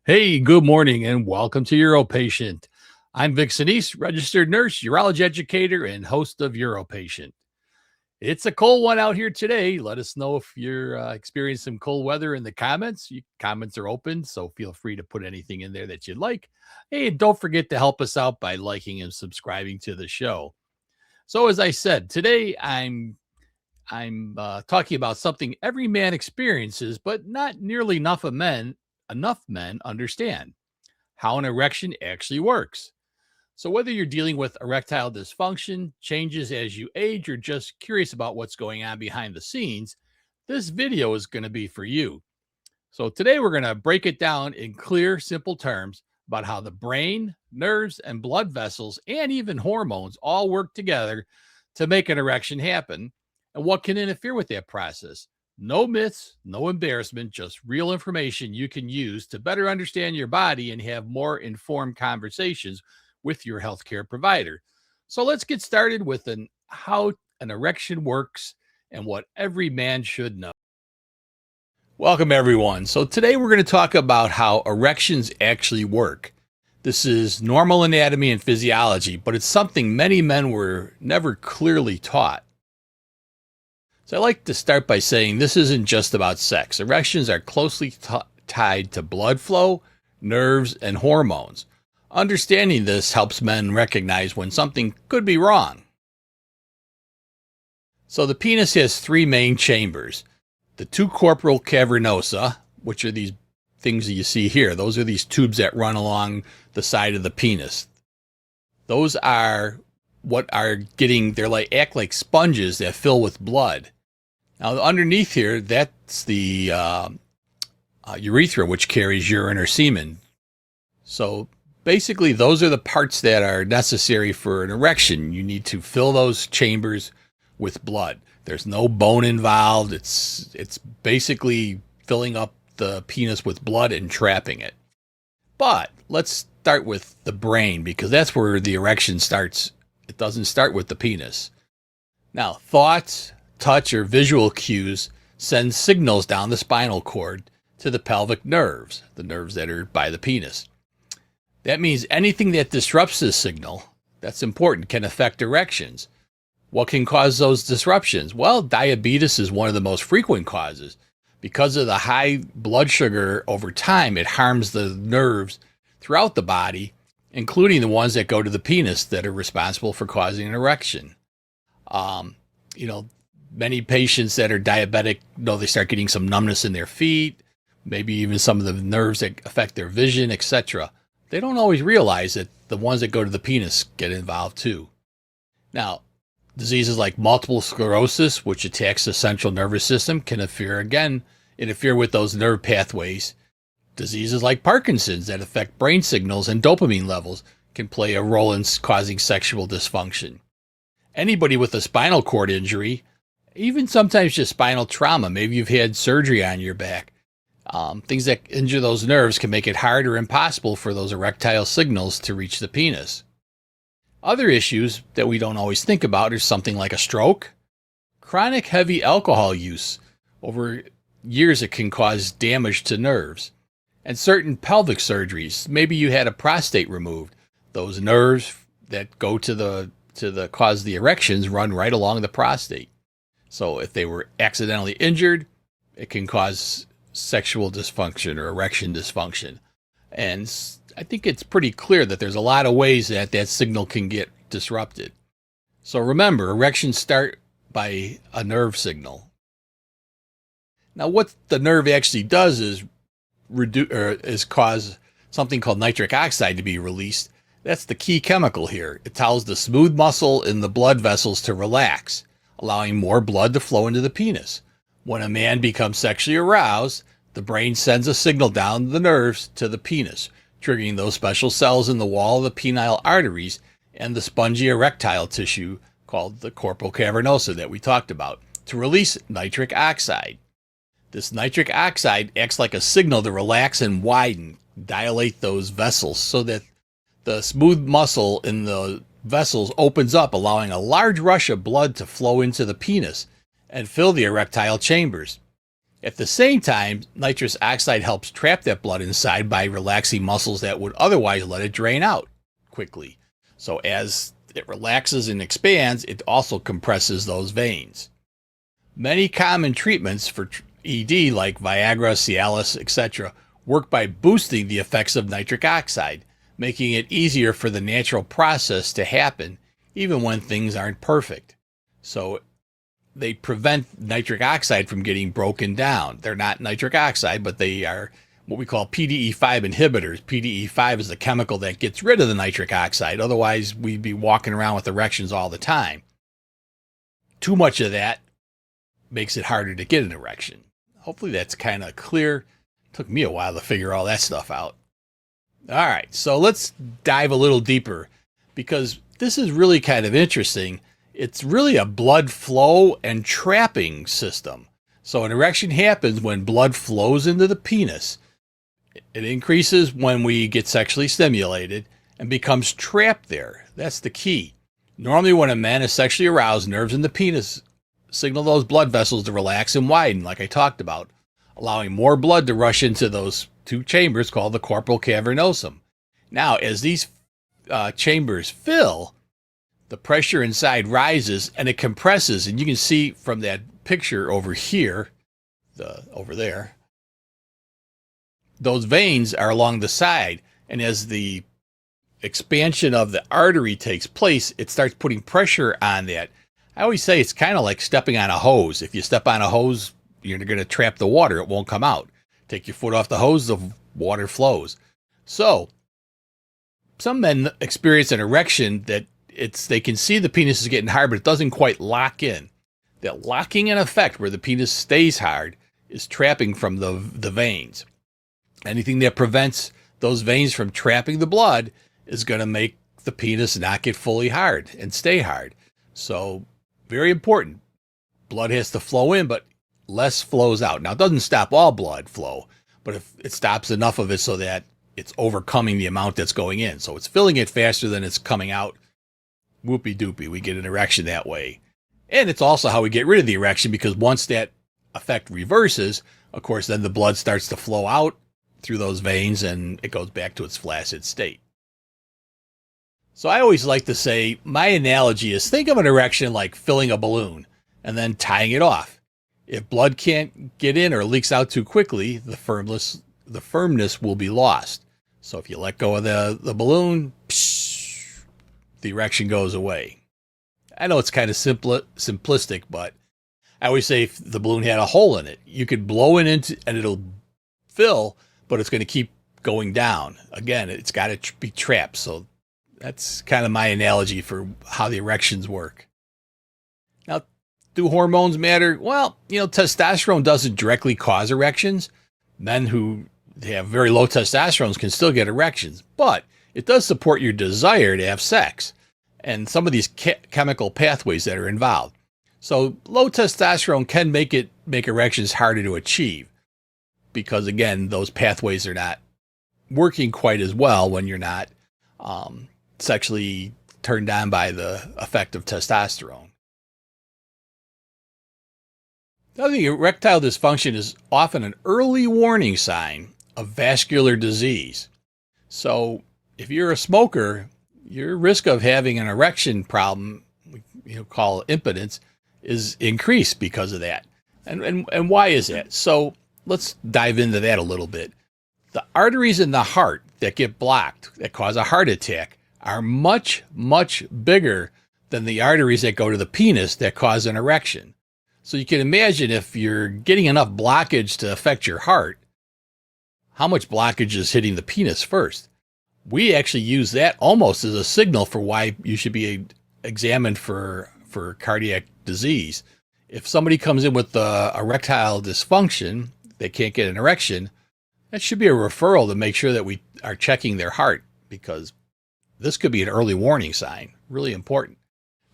Hey, good morning and welcome to UroPatient. I'm Vic Senese, registered nurse, urology educator, and host of UroPatient. It's a cold one out here today. Let us know if you're experiencing some cold weather in the comments. Comments are open, so feel free to put anything in there that you'd like. Hey, and don't forget to help us out by liking and subscribing to the show. So, as I said, today I'm talking about something every man experiences, but not nearly enough men understand how an erection actually works. So, whether you're dealing with erectile dysfunction, changes as you age, or just curious about what's going on behind the scenes, this video is going to be for you. So, today we're going to break it down in clear, simple terms about how the brain, nerves, and blood vessels, and even hormones all work together to make an erection happen and what can interfere with that process. No myths, no embarrassment, just real information you can use to better understand your body and have more informed conversations with your healthcare provider. So let's get started with how an erection works and what every man should know. Welcome, everyone. So today we're going to talk about how erections actually work. This is normal anatomy and physiology, but it's something many men were never clearly taught. So I like to start by saying this isn't just about sex. Erections are closely tied to blood flow, nerves, and hormones. Understanding this helps men recognize when something could be wrong. So the penis has three main chambers. The two corporal cavernosa, which are these things that you see here. Those are these tubes that run along the side of the penis. Those are what are act like sponges that fill with blood. Now, underneath here, that's the urethra, which carries urine or semen. So basically, those are the parts that are necessary for an erection. You need to fill those chambers with blood. There's no bone involved. It's basically filling up the penis with blood and trapping it. But let's start with the brain, because that's where the erection starts. It doesn't start with the penis. Now, thoughts, touch, or visual cues send signals down the spinal cord to the pelvic nerves, the nerves that are by the penis. That means anything that disrupts this signal, that's important, can affect erections. What can cause those disruptions? Well, diabetes is one of the most frequent causes. Because of the high blood sugar over time, it harms the nerves throughout the body, including the ones that go to the penis that are responsible for causing an erection. Many patients that are diabetic, they start getting some numbness in their feet, maybe even some of the nerves that affect their vision, etc. They don't always realize that the ones that go to the penis get involved too. Now, diseases like multiple sclerosis, which attacks the central nervous system, can interfere with those nerve pathways. Diseases like Parkinson's that affect brain signals and dopamine levels can play a role in causing sexual dysfunction. Anybody with a spinal cord injury, even sometimes just spinal trauma, maybe you've had surgery on your back, things that injure those nerves can make it hard or impossible for those erectile signals to reach the penis. Other issues that we don't always think about are something like a stroke. Chronic heavy alcohol use. Over years, it can cause damage to nerves. And certain pelvic surgeries. Maybe you had a prostate removed. Those nerves that go to cause the erections run right along the prostate. So if they were accidentally injured, it can cause sexual dysfunction or erection dysfunction. And I think it's pretty clear that there's a lot of ways that signal can get disrupted. So remember, erections start by a nerve signal. Now, what the nerve actually does is cause something called nitric oxide to be released. That's the key chemical here. It tells the smooth muscle in the blood vessels to relax, allowing more blood to flow into the penis. When a man becomes sexually aroused, the brain sends a signal down the nerves to the penis, triggering those special cells in the wall of the penile arteries and the spongy erectile tissue called the corporal cavernosa that we talked about to release nitric oxide. This nitric oxide acts like a signal to relax and widen, dilate those vessels so that the smooth muscle in the vessels opens up, allowing a large rush of blood to flow into the penis and fill the erectile chambers. At the same time, nitrous oxide helps trap that blood inside by relaxing muscles that would otherwise let it drain out quickly. So as it relaxes and expands, it also compresses those veins. Many common treatments for ED like Viagra, Cialis, etc. work by boosting the effects of nitric oxide, making it easier for the natural process to happen even when things aren't perfect. So they prevent nitric oxide from getting broken down. They're not nitric oxide, but they are what we call PDE5 inhibitors. PDE5 is the chemical that gets rid of the nitric oxide. Otherwise, we'd be walking around with erections all the time. Too much of that makes it harder to get an erection. Hopefully that's kind of clear. It took me a while to figure all that stuff out. All right, so let's dive a little deeper because this is really kind of interesting. It's really a blood flow and trapping system. So an erection happens when blood flows into the penis. It increases when we get sexually stimulated and becomes trapped there. That's the key. Normally when a man is sexually aroused, nerves in the penis signal those blood vessels to relax and widen, like I talked about, allowing more blood to rush into those two chambers called the corporal cavernosum. Now, as these chambers fill, the pressure inside rises and it compresses. And you can see from that picture over here, over there, those veins are along the side. And as the expansion of the artery takes place, it starts putting pressure on that. I always say it's kind of like stepping on a hose. If you step on a hose, you're going to trap the water. It won't come out. Take your foot off the hose, the water flows. So some men experience an erection that they can see the penis is getting hard, but it doesn't quite lock in. That locking in effect where the penis stays hard is trapping from the veins. Anything that prevents those veins from trapping the blood is going to make the penis not get fully hard and stay hard. So very important. Blood has to flow in, but less flows out. Now, it doesn't stop all blood flow, but if it stops enough of it so that it's overcoming the amount that's going in. So it's filling it faster than it's coming out. Whoopie doopie, we get an erection that way. And it's also how we get rid of the erection, because once that effect reverses, of course, then the blood starts to flow out through those veins and it goes back to its flaccid state. So I always like to say, my analogy is think of an erection like filling a balloon and then tying it off. If blood can't get in or leaks out too quickly, the firmness will be lost. So if you let go of the balloon, the erection goes away. I know it's kind of simplistic, but I always say if the balloon had a hole in it, you could blow it into and it'll fill, but it's going to keep going down. Again, it's got to be trapped. So that's kind of my analogy for how the erections work. Now, do hormones matter? Well, testosterone doesn't directly cause erections. Men who have very low testosterone can still get erections, but it does support your desire to have sex and some of these chemical pathways that are involved. So low testosterone can make erections harder to achieve because, again, those pathways are not working quite as well when you're not sexually turned on by the effect of testosterone. Now, the erectile dysfunction is often an early warning sign of vascular disease. So if you're a smoker, your risk of having an erection problem, call impotence, is increased because of that. And why is that? So let's dive into that a little bit. The arteries in the heart that get blocked, that cause a heart attack, are much, much bigger than the arteries that go to the penis that cause an erection. So you can imagine if you're getting enough blockage to affect your heart, how much blockage is hitting the penis first. We actually use that almost as a signal for why you should be examined for cardiac disease. If somebody comes in with erectile dysfunction, they can't get an erection, that should be a referral to make sure that we are checking their heart, because this could be an early warning sign. Really important.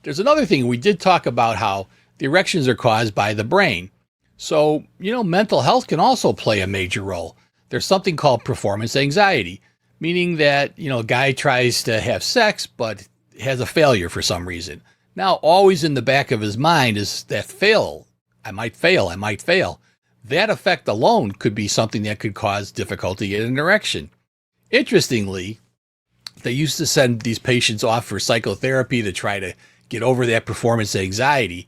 There's another thing. We did talk about how the erections are caused by the brain. So, mental health can also play a major role. There's something called performance anxiety, meaning that, a guy tries to have sex, but has a failure for some reason. Now, always in the back of his mind is that I might fail. that effect alone could be something that could cause difficulty in an erection. Interestingly, they used to send these patients off for psychotherapy to try to get over that performance anxiety,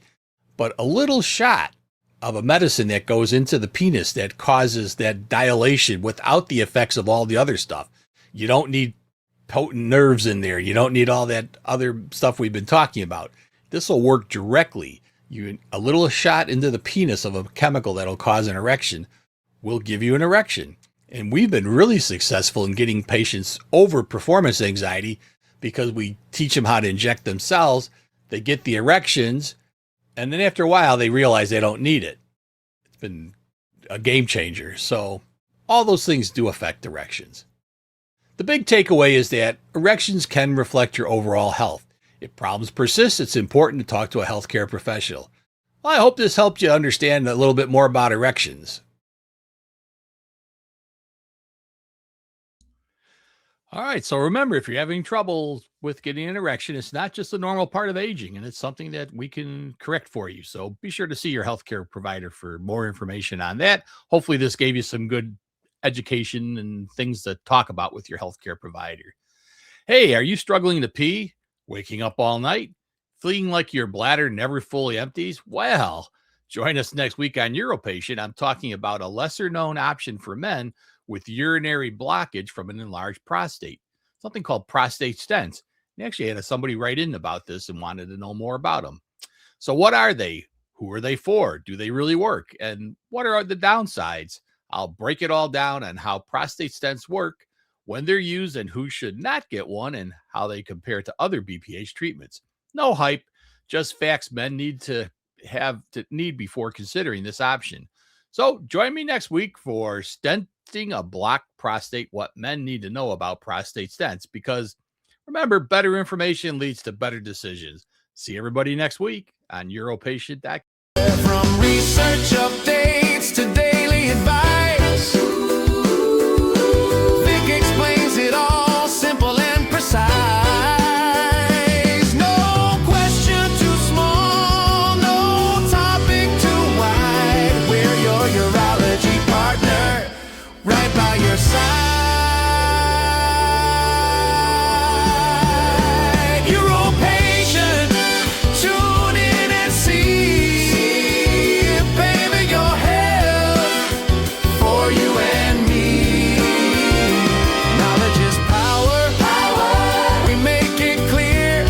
but a little shot of a medicine that goes into the penis that causes that dilation without the effects of all the other stuff. You don't need potent nerves in there. You don't need all that other stuff we've been talking about. This will work directly. A little shot into the penis of a chemical that'll cause an erection will give you an erection. And we've been really successful in getting patients over performance anxiety because we teach them how to inject themselves. They get the erections, and then after a while, they realize they don't need it. It's been a game changer. So all those things do affect erections. The big takeaway is that erections can reflect your overall health. If problems persist, it's important to talk to a healthcare professional. Well, I hope this helped you understand a little bit more about erections. All right. So remember, if you're having trouble with getting an erection, it's not just a normal part of aging, and it's something that we can correct for you. So be sure to see your healthcare provider for more information on that. Hopefully, this gave you some good education and things to talk about with your healthcare provider. Hey, are you struggling to pee? Waking up all night? Feeling like your bladder never fully empties? Well, join us next week on UroPatient. I'm talking about a lesser known option for men with urinary blockage from an enlarged prostate, something called prostate stents. And actually had somebody write in about this and wanted to know more about them. So what are they? Who are they for? Do they really work? And what are the downsides? I'll break it all down on how prostate stents work, when they're used and who should not get one, and how they compare to other BPH treatments. No hype, just facts men need before considering this option. So join me next week for Stenting a Blocked Prostate, what men need to know about prostate stents, because remember, better information leads to better decisions. See everybody next week on UroPatient.com. From research updates to daily advice, Vic explains it all simple and precise. No question too small, no topic too wide. We're your urology partner, right by your side. UroPatient, tune in and see, baby, your health for you and me. Knowledge is power. We make it clear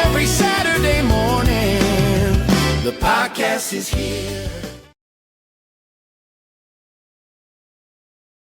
every Saturday morning. The podcast is here.